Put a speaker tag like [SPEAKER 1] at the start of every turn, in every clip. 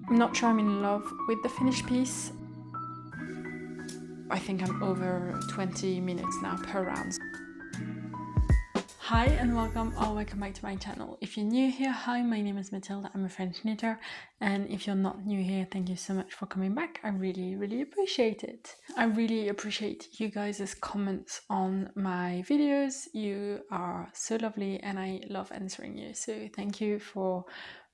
[SPEAKER 1] I'm not sure I'm in love with the finished piece. I think I'm over 20 minutes now per round. Hi and welcome or welcome back to my channel. If you're new here, hi, my name is Mathilde, I'm a French knitter, and if you're not new here, thank you so much for coming back. I really appreciate it. I really appreciate you guys' comments on my videos. You are so lovely and I love answering you, so thank you for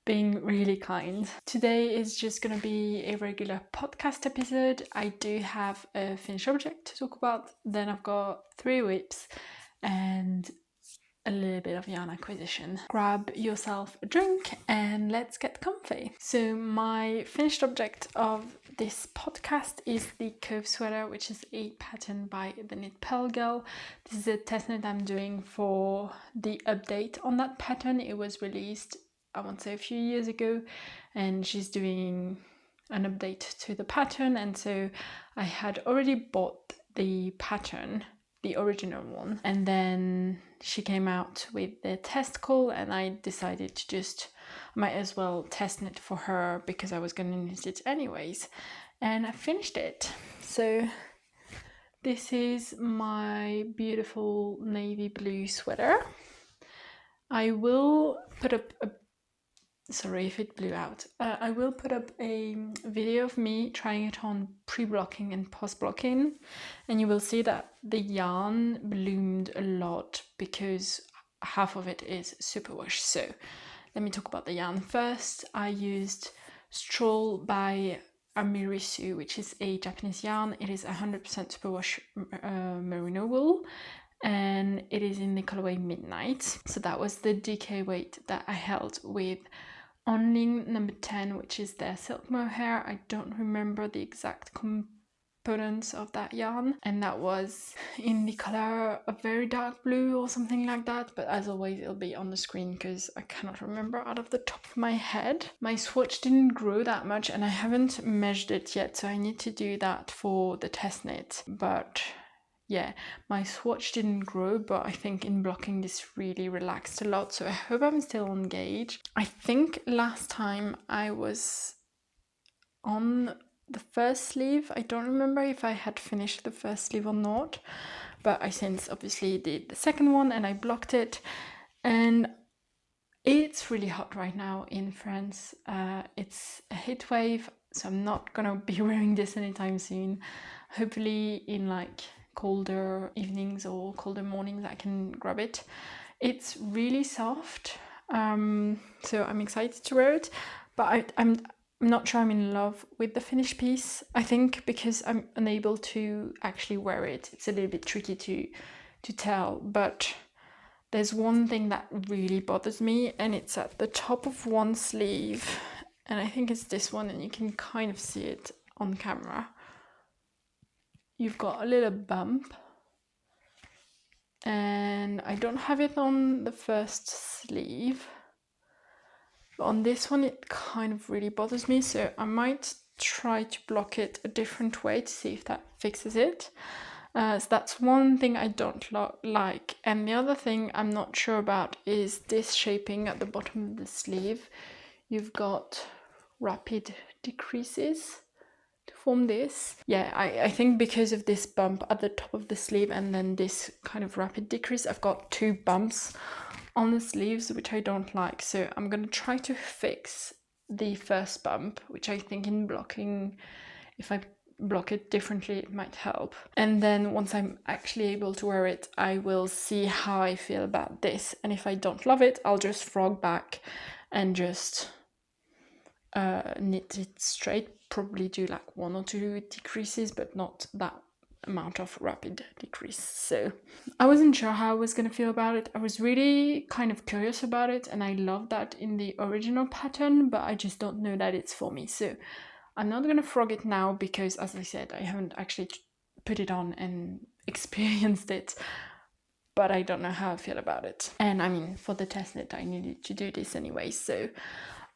[SPEAKER 1] being really kind. Today is just gonna be a regular podcast episode. I do have a finished object to talk about, then I've got 3 whips and a little bit of yarn acquisition. Grab yourself a drink and let's get comfy. So my finished object of this podcast is the Cove Sweater, which is a pattern by the Knit Purl Girl. This is a test knit I'm doing for the update on that pattern. It was released, I want to say, a few years ago, and she's doing an update to the pattern, and so I had already bought the pattern, the original one, and then she came out with the test call and I decided to just, might as well test knit for her because I was going to knit it anyways, and I finished it. So this is my beautiful navy blue sweater. I will put up a, sorry if it blew out, I will put up a video of me trying it on pre-blocking and post-blocking, and you will see that the yarn bloomed a lot because half of it is superwash. So let me talk about the yarn first. I used Stroll by Amirisu, which is a Japanese yarn. It is 100% superwash merino wool, and it is in the colorway Midnight. So that was the DK weight that I held with Onling number 10, which is their silk mohair. I don't remember the exact components of that yarn, and that was in the color of very dark blue or something like that, but as always it'll be on the screen because I cannot remember out of the top of my head. My swatch didn't grow that much and I haven't measured it yet, so I need to do that for the test knit. But yeah, my swatch didn't grow, but I think in blocking this really relaxed a lot, so I hope I'm still on gauge. I think last time I was on the first sleeve. I don't remember if I had finished the first sleeve or not, but I since obviously did the second one and I blocked it, and it's really hot right now in France. It's a heat wave, so I'm not gonna be wearing this anytime soon. Hopefully in like colder evenings or colder mornings I can grab it. It's really soft, so I'm excited to wear it, but I'm not sure I'm in love with the finished piece. I think because I'm unable to actually wear it, it's a little bit tricky to tell, but there's one thing that really bothers me, and it's at the top of one sleeve, and I think it's this one, and you can kind of see it on camera. You've got a little bump, and I don't have it on the first sleeve, but on this one it kind of really bothers me, so I might try to block it a different way to see if that fixes it. So that's one thing I don't like, and the other thing I'm not sure about is this shaping at the bottom of the sleeve. You've got rapid decreases to form this. Yeah, I think because of this bump at the top of the sleeve and then this kind of rapid decrease, I've got 2 bumps on the sleeves, which I don't like. So I'm gonna try to fix the first bump, which I think in blocking, if I block it differently, it might help. And then once I'm actually able to wear it, I will see how I feel about this. And if I don't love it, I'll just frog back and just knit it straight. Probably do like 1 or 2 decreases, but not that amount of rapid decrease. So I wasn't sure how I was going to feel about it. I was really kind of curious about it, and I love that in the original pattern, but I just don't know that it's for me. So I'm not going to frog it now because, as I said, I haven't actually put it on and experienced it, but I don't know how I feel about it. And I mean, for the test knit I needed to do this anyway, so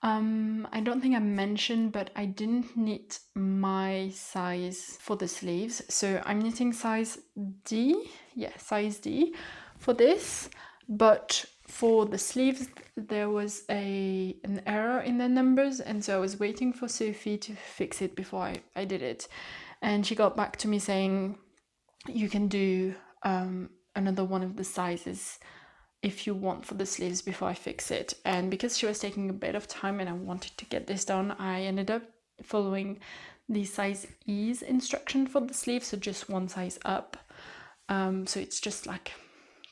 [SPEAKER 1] I don't think I mentioned, but I didn't knit my size for the sleeves, so I'm knitting size D, yeah, size D for this, but For the sleeves, there was an error in the numbers, and so I was waiting for Sophie to fix it before I did it. And she got back to me saying, you can do another one of the sizes if you want for the sleeves before I fix it. And because she was taking a bit of time and I wanted to get this done, I ended up following the size E's instruction for the sleeves, so just one size up. So it's just like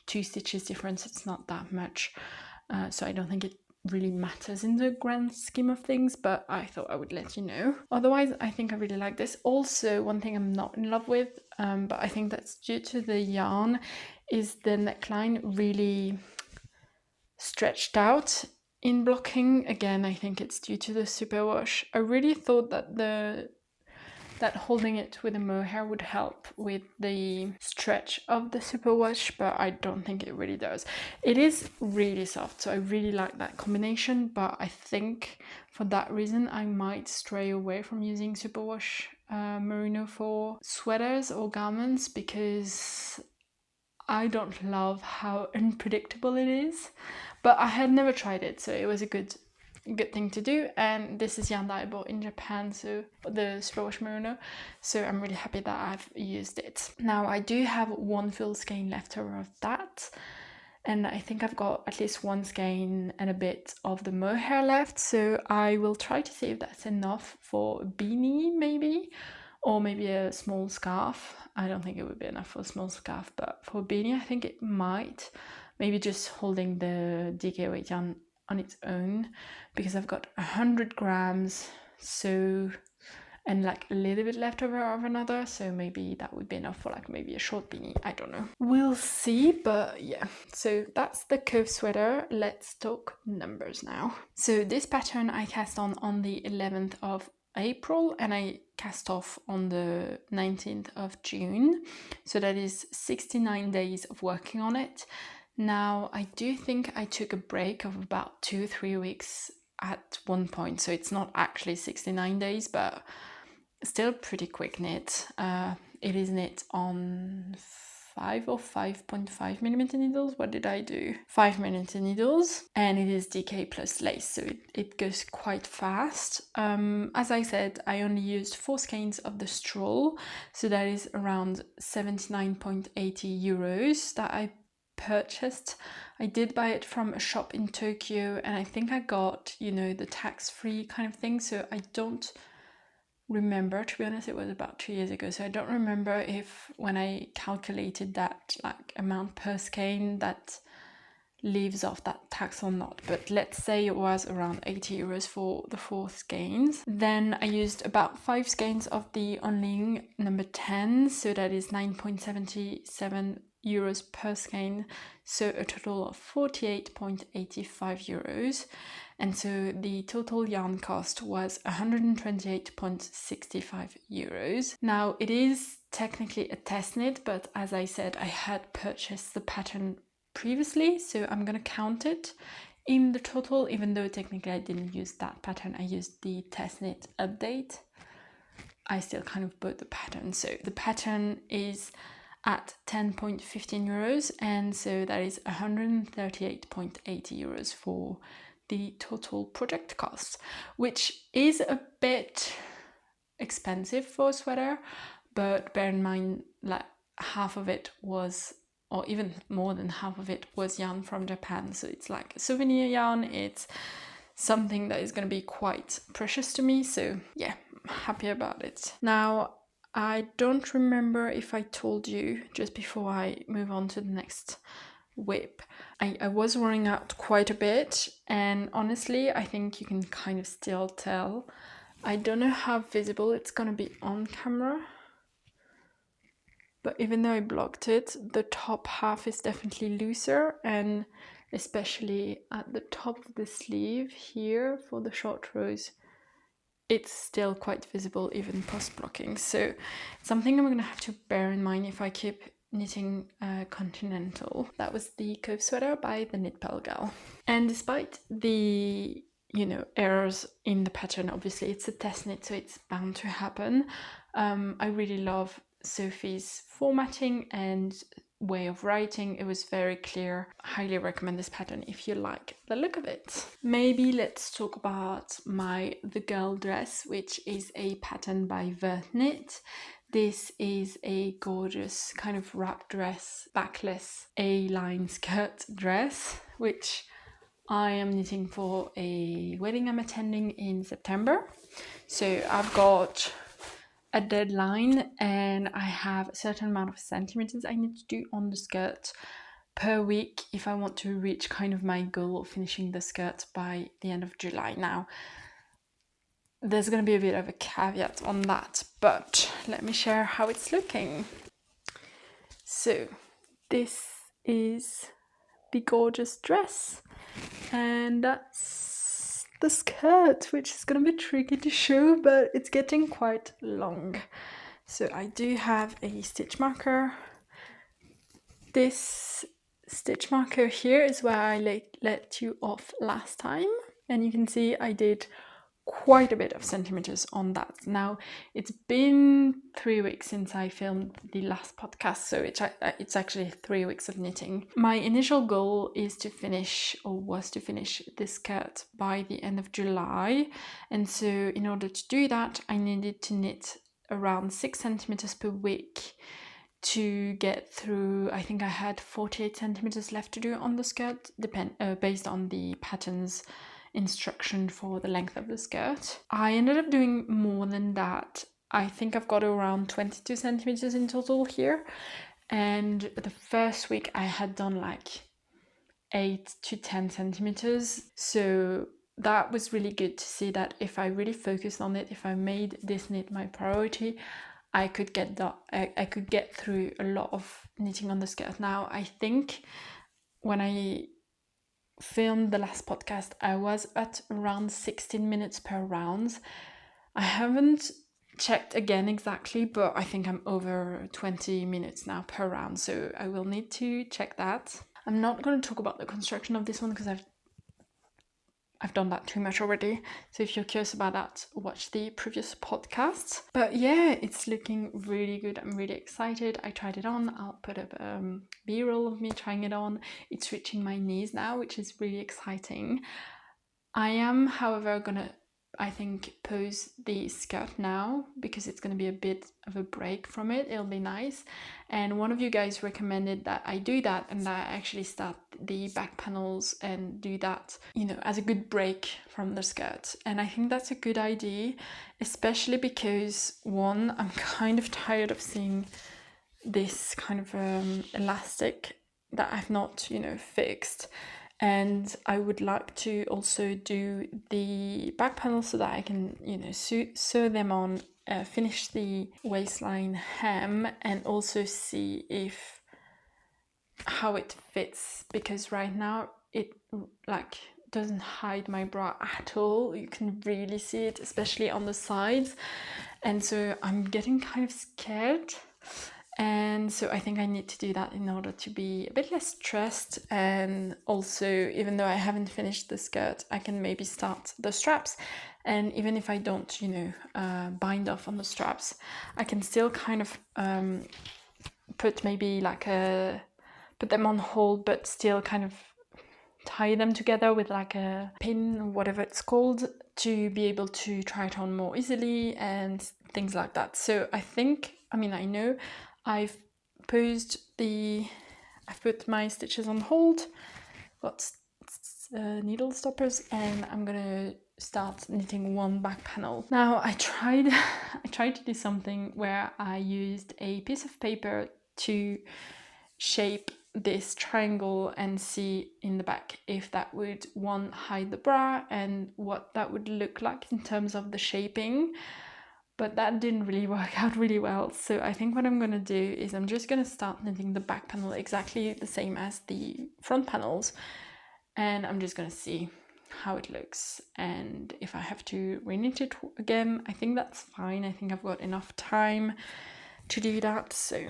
[SPEAKER 1] 2 stitches difference, it's not that much, so I don't think it really matters in the grand scheme of things, but I thought I would let you know. Otherwise, I think I really like this. Also, one thing I'm not in love with, but I think that's due to the yarn, is the neckline really stretched out in blocking. Again, I think it's due to the superwash. I really thought that holding it with a mohair would help with the stretch of the superwash, but I don't think it really does. It is really soft, so I really like that combination, but I think for that reason I might stray away from using superwash merino for sweaters or garments, because I don't love how unpredictable it is. But I had never tried it, so it was a good thing to do. And this is yarn that I bought in Japan, so the superwash merino, so I'm really happy that I've used it. Now I do have one full skein left over of that, and I think I've got at least one skein and a bit of the mohair left, so I will try to see if that's enough for a beanie maybe, or maybe a small scarf. I don't think it would be enough for a small scarf, but for a beanie I think it might. Maybe just holding the DK weight yarn on its own, because I've got 100 grams, so, and like a little bit left over of another, so maybe that would be enough for like maybe a short beanie, I don't know. We'll see, but yeah. So that's the Cove Sweater. Let's talk numbers now. So this pattern I cast on the 11th of April, and I cast off on the 19th of June, so that is 69 days of working on it. Now I do think I took a break of about 2-3 weeks at one point, so it's not actually 69 days, but still pretty quick knit. It is knit on 5 or 5.5 millimeter needles. What did I do? 5 millimeter needles, and it is DK plus lace, so it goes quite fast. As I said, I only used 4 skeins of the Stroll, so that is around 79.80 euros that I purchased. I did buy it from a shop in Tokyo, and I think I got, you know, the tax-free kind of thing, so I don't remember, to be honest. It was about 2 years ago, so I don't remember if when I calculated that like amount per skein that leaves off that tax or not, but let's say it was around 80 euros for the 4 skeins. Then I used about 5 skeins of the Onling number 10, so that is 9.77 euros per skein, so a total of 48.85 euros. And so the total yarn cost was 128.65 euros. Now it is technically a test knit, but as I said, I had purchased the pattern previously, so I'm gonna count it in the total, even though technically I didn't use that pattern. I used the test knit update. I still kind of bought the pattern. So the pattern is at 10.15 euros, and so that is 138.80 euros for the total project cost, which is a bit expensive for a sweater, but bear in mind like half of it was, or even more than half of it was yarn from Japan, so it's like a souvenir yarn. It's something that is going to be quite precious to me, so yeah, I'm happy about it. Now I don't remember if I told you just before I move on to the next whip, I was wearing out quite a bit, and honestly I think you can kind of still tell. I don't know how visible it's gonna be on camera, but even though I blocked it, the top half is definitely looser, and especially at the top of the sleeve here for the short rows, it's still quite visible even post blocking. So something I'm gonna have to bear in mind if I keep knitting Continental. That was the Cove Sweater by the Knit Purl Girl. And despite the, you know, errors in the pattern, obviously it's a test knit, so it's bound to happen. I really love Sophie's formatting and way of writing. It was very clear. I highly recommend this pattern if you like the look of it. Maybe let's talk about the girl dress, which is a pattern by VertKnit. This is a gorgeous kind of wrap dress, backless A-line skirt dress, which I am knitting for a wedding I'm attending in September. So I've got a deadline and I have a certain amount of centimeters I need to do on the skirt per week if I want to reach kind of my goal of finishing the skirt by the end of July. Now, there's going to be a bit of a caveat on that, but let me share how it's looking. So this is the gorgeous dress, and that's the skirt, which is going to be tricky to show, but it's getting quite long. So I do have a stitch marker. This stitch marker here is where I let you off last time, and you can see I did quite a bit of centimeters on that. Now, it's been 3 weeks since I filmed the last podcast, so it's actually 3 weeks of knitting. My initial goal was to finish this skirt by the end of July, and so in order to do that, I needed to knit around 6 centimeters per week to get through. I think I had 48 centimeters left to do on the skirt, based on the pattern's instruction for the length of the skirt. I ended up doing more than that. I think I've got around 22 centimeters in total here, and the first week I had done like 8 to 10 centimeters, so that was really good to see that if I really focused on it, if I made this knit my priority, I could get through a lot of knitting on the skirt. Now, I think when I filmed the last podcast, I was at around 16 minutes per round. I haven't checked again exactly, but I think I'm over 20 minutes now per round, so I will need to check that. I'm not going to talk about the construction of this one because I've done that too much already. So if you're curious about that, watch the previous podcasts. But yeah, it's looking really good. I'm really excited. I tried it on. I'll put up B-roll of me trying it on. It's reaching my knees now, which is really exciting. I am, however, gonna, I think, pose the skirt now because it's going to be a bit of a break from it. It'll be nice. And one of you guys recommended that I do that and that I actually start the back panels and do that, as a good break from the skirt. And I think that's a good idea, especially because, one, I'm kind of tired of seeing this kind of elastic that I've not, fixed. And I would like to also do the back panel so that I can, sew them on, finish the waistline hem, and also see how it fits, because right now it doesn't hide my bra at all. You can really see it, especially on the sides, and so I'm getting kind of scared. And so I think I need to do that in order to be a bit less stressed. And also, even though I haven't finished the skirt, I can maybe start the straps. And even if I don't, bind off on the straps, I can still kind of put them on hold, but still kind of tie them together with like a pin or whatever it's called, to be able to try it on more easily and things like that. So I know I've put my stitches on hold, got needle stoppers, and I'm gonna start knitting one back panel. Now I tried to do something where I used a piece of paper to shape this triangle and see in the back if that would, one, hide the bra and what that would look like in terms of the shaping. But that didn't really work out really well. So I think what I'm going to do is I'm just going to start knitting the back panel exactly the same as the front panels. And I'm just going to see how it looks. And if I have to reknit it again, I think that's fine. I think I've got enough time to do that. So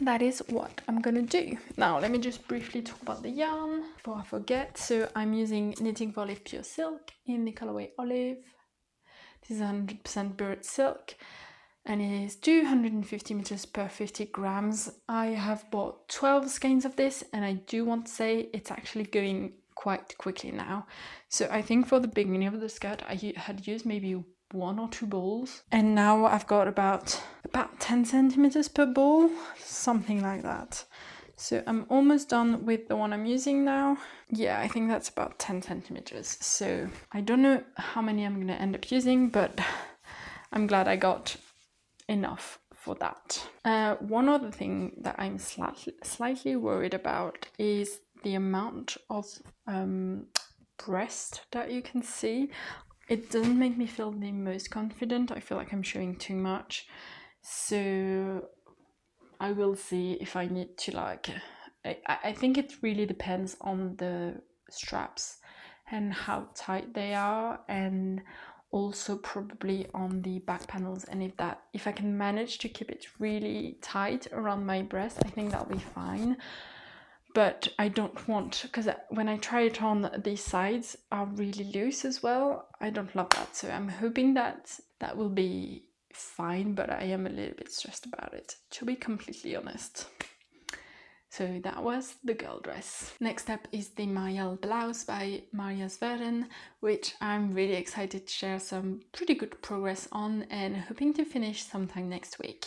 [SPEAKER 1] that is what I'm going to do. Now, let me just briefly talk about the yarn before I forget. So I'm using Knitting for Olive Pure Silk in the colorway Olive. This is 100% bird silk, and it is 250 meters per 50 grams. I have bought 12 skeins of this, and I do want to say it's actually going quite quickly now. So I think for the beginning of the skirt I had used maybe 1 or 2 balls, and now I've got about 10 centimeters per ball, something like that. So I'm almost done with the one I'm using now. Yeah, I think that's about 10 centimeters. So I don't know how many I'm gonna end up using, but I'm glad I got enough for that. One other thing that I'm slightly worried about is the amount of breast that you can see. It doesn't make me feel the most confident. I feel like I'm showing too much. So I will see if I need to like, I think it really depends on the straps and how tight they are, and also probably on the back panels, and if I can manage to keep it really tight around my breast, I think that'll be fine. But I don't want, because when I try it on, these sides are really loose as well. I don't love that, so I'm hoping that that will be fine, but I am a little bit stressed about it, to be completely honest. So that was the girl dress. Next up is the Marielle Blouse by Mariasverden, which I'm really excited to share some pretty good progress on and hoping to finish sometime next week.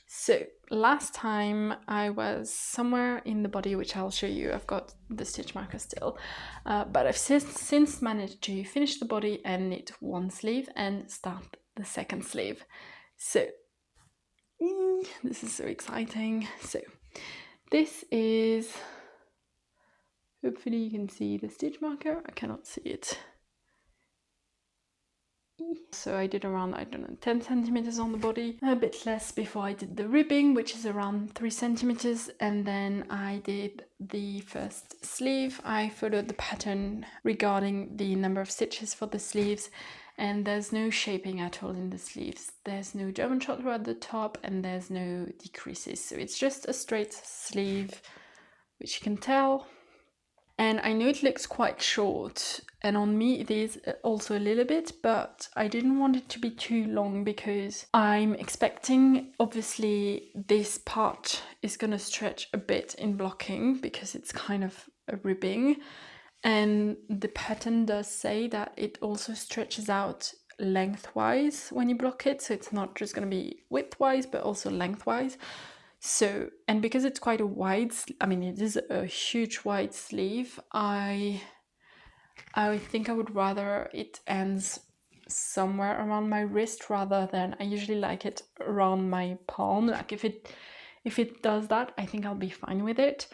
[SPEAKER 1] So last time I was somewhere in the body, which I'll show you. I've got the stitch marker still, but I've since managed to finish the body and knit one sleeve and start the second sleeve. So this is so exciting. So this is, hopefully you can see the stitch marker. I cannot see it. So I did around, I don't know, 10 centimeters on the body, a bit less before I did the ribbing, which is around 3 centimeters, and then I did the first sleeve. I followed the pattern regarding the number of stitches for the sleeves, and there's no shaping at all in the sleeves. There's no German short row at the top, and there's no decreases, so it's just a straight sleeve, which you can tell. And I know it looks quite short, and on me it is also a little bit, but I didn't want it to be too long because I'm expecting, obviously, this part is gonna stretch a bit in blocking because it's kind of a ribbing. And the pattern does say that it also stretches out lengthwise when you block it, so it's not just gonna be widthwise, but also lengthwise. So, and because it's quite a wide, I mean, it is a huge wide sleeve, I think I would rather it ends somewhere around my wrist rather than, I usually like it around my palm. Like if it does that, I think I'll be fine with it.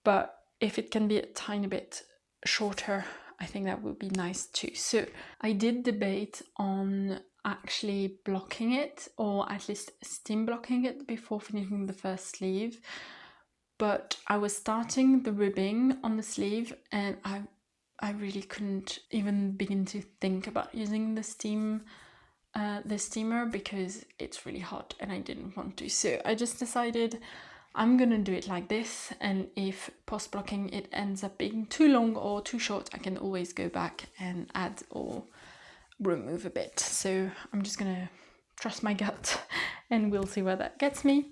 [SPEAKER 1] But if it can be a tiny bit shorter, I think that would be nice too. So I did debate on actually blocking it, or at least steam blocking it before finishing the first sleeve, but I was starting the ribbing on the sleeve and I really couldn't even begin to think about using the steamer because it's really hot and I didn't want to. So I just decided I'm gonna do it like this, and if post blocking it ends up being too long or too short, I can always go back and add or remove a bit. So I'm just gonna trust my gut and we'll see where that gets me.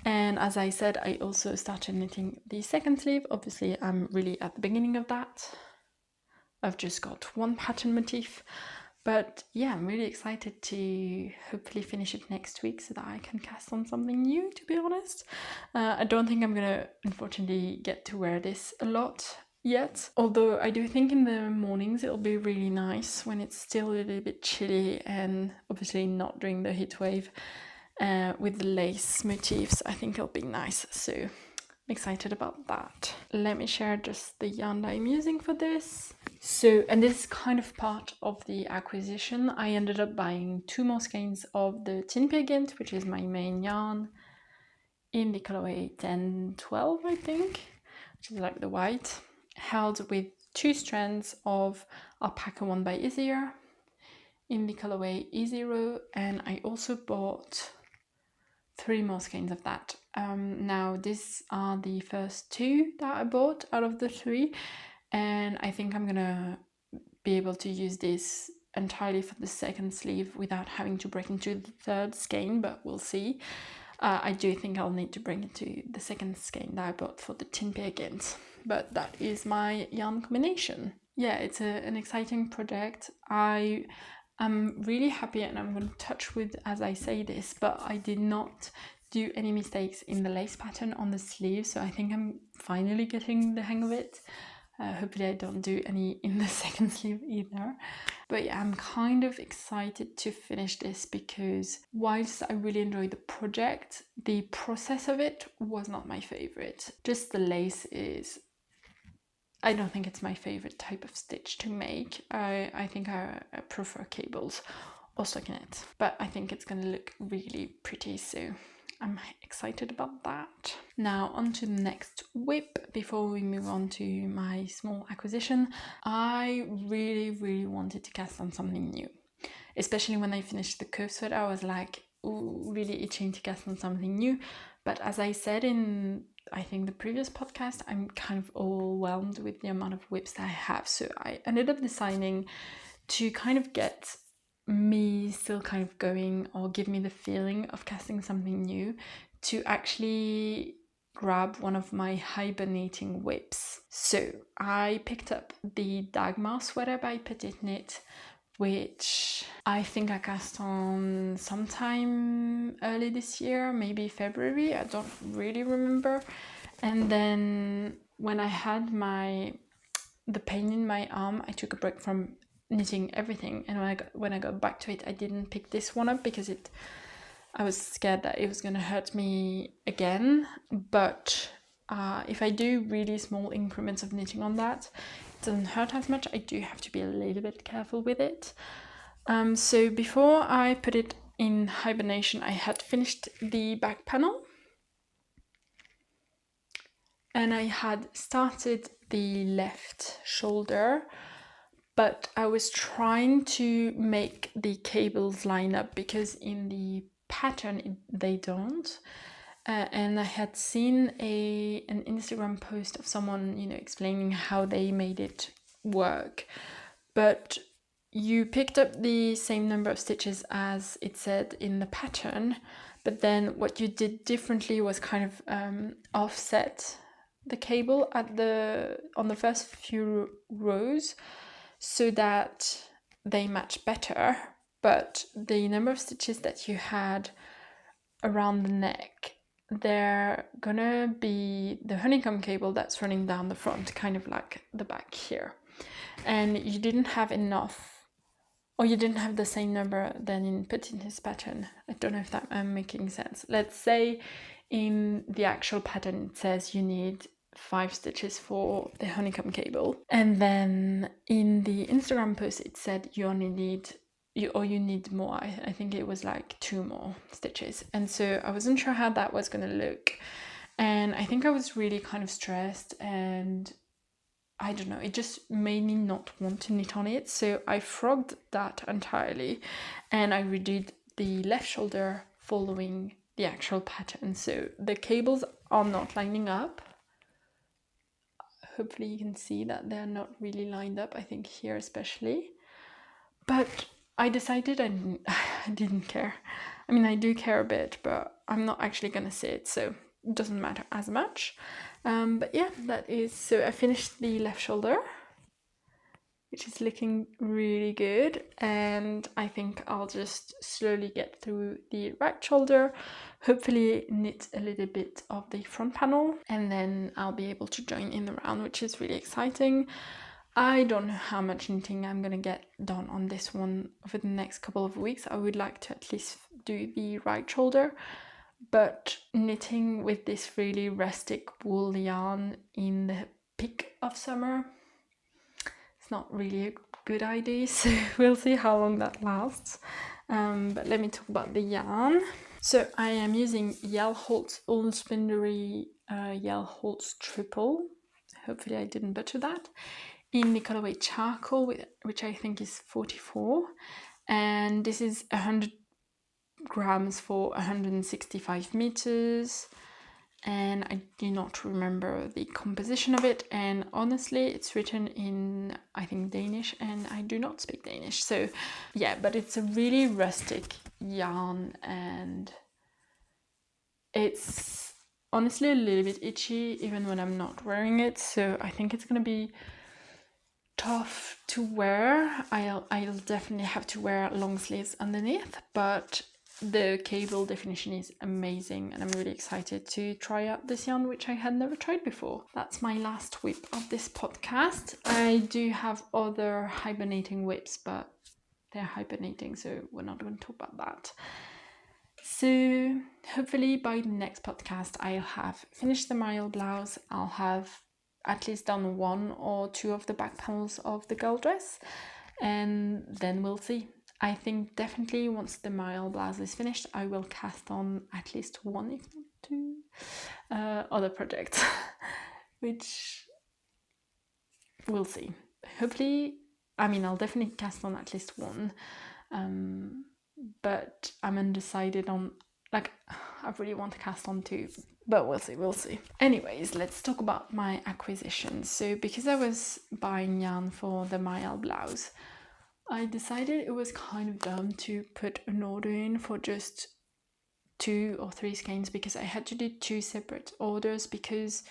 [SPEAKER 1] And as I said, I also started knitting the second sleeve. Obviously I'm really at the beginning of that. I've just got one pattern motif, but yeah, I'm really excited to hopefully finish it next week so that I can cast on something new, to be honest. I don't think I'm gonna unfortunately get to wear this a lot yet, although I do think in the mornings it'll be really nice when it's still a little bit chilly, and obviously not during the heat wave. With the lace motifs, I think it'll be nice, so I'm excited about that. Let me share just the yarn that I'm using for this. So, and this is kind of part of the acquisition. I ended up buying 2 more skeins of the Tynn Gynt, which is my main yarn, in the colorway 1012, I think, which is like the white, held with 2 strands of Alpaca 1 by Isager in the colorway E0, and I also bought 3 more skeins of that. Now these are the first 2 that I bought out of the 3, and I think I'm gonna be able to use this entirely for the second sleeve without having to break into the third skein, but we'll see. I do think I'll need to bring it to the second skein that I bought for the Tynn Gynt, but that is my yarn combination. Yeah, it's an exciting project. I am really happy, and I'm going to touch wood as I say this, but I did not do any mistakes in the lace pattern on the sleeve, so I think I'm finally getting the hang of it. Hopefully I don't do any in the second sleeve either. But yeah, I'm kind of excited to finish this because whilst I really enjoyed the project, the process of it was not my favorite. Just the lace is, I don't think it's my favorite type of stitch to make. I think I prefer cables or stockinette, but I think it's gonna look really pretty, so I'm excited about that. Now on to the next whip. Before we move on to my small acquisition, I really wanted to cast on something new. Especially when I finished the Cove Sweater, I was like, ooh, really itching to cast on something new. But as I said in, I think, the previous podcast, I'm kind of overwhelmed with the amount of whips that I have. So I ended up deciding to kind of get me still kind of going, or give me the feeling of casting something new, to actually grab one of my hibernating whips. So I picked up the Dagmar Sweater by Petite, which I think I cast on sometime early this year, maybe February, I don't really remember. And then when I had the pain in my arm, I took a break from knitting everything, and when I got back to it, I didn't pick this one up because I was scared that it was gonna hurt me again. But if I do really small increments of knitting on that, it doesn't hurt as much. I do have to be a little bit careful with it. So before I put it in hibernation, I had finished the back panel, and I had started the left shoulder, but I was trying to make the cables line up because in the pattern they don't. And I had seen an Instagram post of someone, explaining how they made it work. But you picked up the same number of stitches as it said in the pattern, but then what you did differently was kind of offset the cable on the first few rows so that they match better, but the number of stitches that you had around the neck, they're gonna be the honeycomb cable that's running down the front, kind of like the back here. And you didn't have enough, or you didn't have the same number than in Petite's pattern. I don't know if that I'm making sense. Let's say in the actual pattern it says you need 5 stitches for the honeycomb cable, and then in the Instagram post it said you only need you need more. I think it was like 2 more stitches, and so I wasn't sure how that was going to look, and I think I was really kind of stressed, and I don't know, it just made me not want to knit on it. So I frogged that entirely, and I redid the left shoulder following the actual pattern. So the cables are not lining up. Hopefully you can see that they're not really lined up, I think here especially. But I decided I didn't care. I mean, I do care a bit, but I'm not actually gonna say it, so it doesn't matter as much. But yeah, that is, so I finished the left shoulder, which is looking really good, and I think I'll just slowly get through the right shoulder, hopefully knit a little bit of the front panel, and then I'll be able to join in the round, which is really exciting. I don't know how much knitting I'm gonna get done on this one over the next couple of weeks. I would like to at least do the right shoulder, but knitting with this really rustic wool yarn in the peak of summer, it's not really a good idea, so we'll see how long that lasts. But let me talk about the yarn. So I am using Hjelholts Uldspinderi Hjelholts Triple. Hopefully I didn't butcher that. In the colorway Charcoal, which I think is 44. And this is 100 grams for 165 meters. and I do not remember the composition of it, and honestly it's written in, I think, Danish, and I do not speak Danish, so yeah, but it's a really rustic yarn, and it's honestly a little bit itchy even when I'm not wearing it, so I think it's gonna be tough to wear. I'll definitely have to wear long sleeves underneath, but the cable definition is amazing, and I'm really excited to try out this yarn, which I had never tried before. That's my last whip of this podcast. I do have other hibernating whips, but they're hibernating, so we're not going to talk about that. So hopefully by the next podcast I'll have finished the Marielle blouse. I'll have at least done 1 or 2 of the back panels of the girl dress, and then we'll see. I think definitely once the Marielle blouse is finished, I will cast on at least 1, if not 2, other projects, which we'll see. Hopefully, I mean, I'll definitely cast on at least 1, but I'm undecided on, like, I really want to cast on 2, but we'll see. Anyways, let's talk about my acquisitions. So because I was buying yarn for the Marielle blouse, I decided it was kind of dumb to put an order in for just 2 or 3 skeins, because I had to do 2 separate orders, because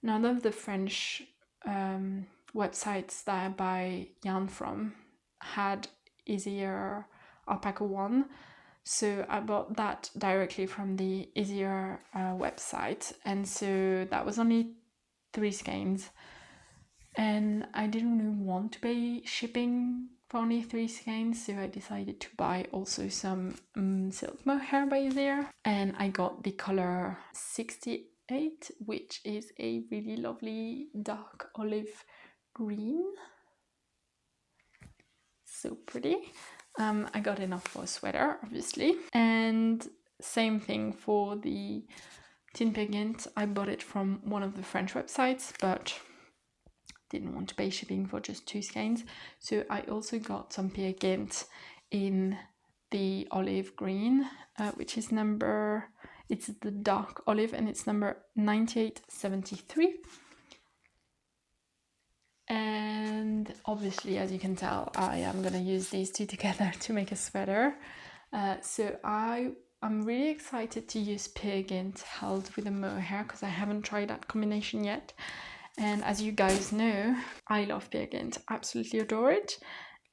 [SPEAKER 1] none of the French websites that I buy yarn from had Isager Alpaca 1, so I bought that directly from the Isager website, and so that was only 3 skeins, and I didn't really want to pay shipping for only 3 skeins, so I decided to buy also some silk mohair by Isager, and I got the color 68, which is a really lovely dark olive green. So pretty. I got enough for a sweater, obviously. And same thing for the Tynn Gynt. I bought it from one of the French websites, but didn't want to pay shipping for just 2 skeins. So I also got some Gynt in the olive green, which is it's the dark olive, and it's number 9873. And obviously, as you can tell, I am going to use these 2 together to make a sweater. So I'm really excited to use Gynt held with a mohair, because I haven't tried that combination yet. And as you guys know, I love Gynt, absolutely adore it.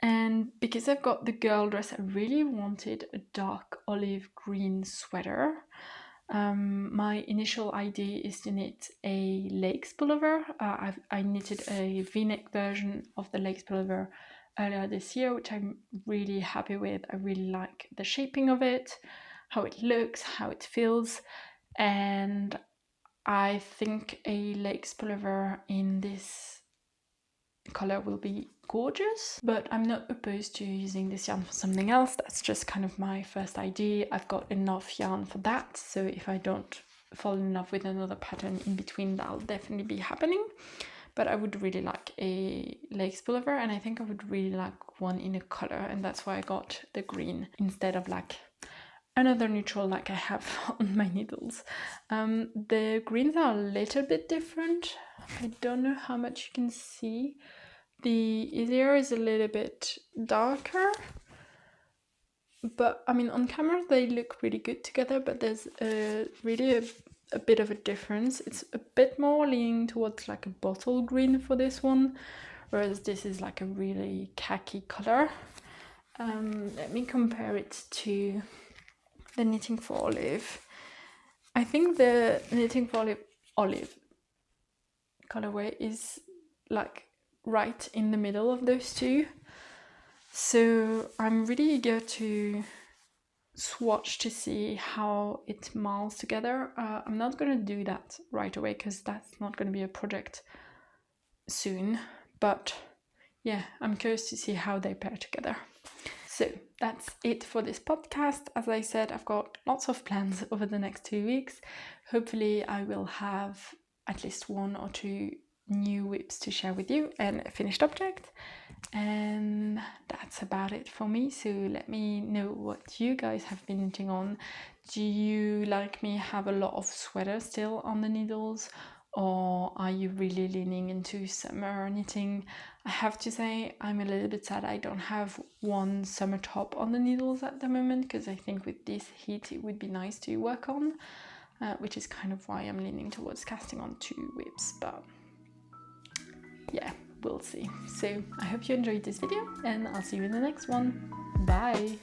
[SPEAKER 1] And because I've got the girl dress, I really wanted a dark olive green sweater. My initial idea is to knit a legs pullover. I knitted a v-neck version of the legs pullover earlier this year, which I'm really happy with. I really like the shaping of it, how it looks, how it feels, and I think a legs pullover in this color will be gorgeous, but I'm not opposed to using this yarn for something else. That's just kind of my first idea. I've got enough yarn for that, so if I don't fall in love with another pattern in between, that'll definitely be happening. But I would really like a legs pullover, and I think I would really like one in a color, and that's why I got the green instead of like another neutral like I have on my needles. The greens are a little bit different. I don't know how much you can see. The Isager is a little bit darker, but I mean on camera they look really good together, but there's really a bit of a difference. It's a bit more leaning towards like a bottle green for this one, whereas this is like a really khaki color. Let me compare it to the Knitting for Olive. I think the Knitting for Olive colorway is like right in the middle of those 2. So I'm really eager to swatch to see how it melds together. I'm not going to do that right away, because that's not going to be a project soon, but yeah, I'm curious to see how they pair together. So that's it for this podcast. As I said, I've got lots of plans over the next 2 weeks. Hopefully I will have at least 1 or 2 new whips to share with you and a finished object. And that's about it for me. So let me know what you guys have been knitting on. Do you, like me, have a lot of sweaters still on the needles, or are you really leaning into summer knitting? I have to say I'm a little bit sad I don't have one summer top on the needles at the moment, because I think with this heat it would be nice to work on, which is kind of why I'm leaning towards casting on 2 whips, but yeah, we'll see. So I hope you enjoyed this video, and I'll see you in the next one. Bye!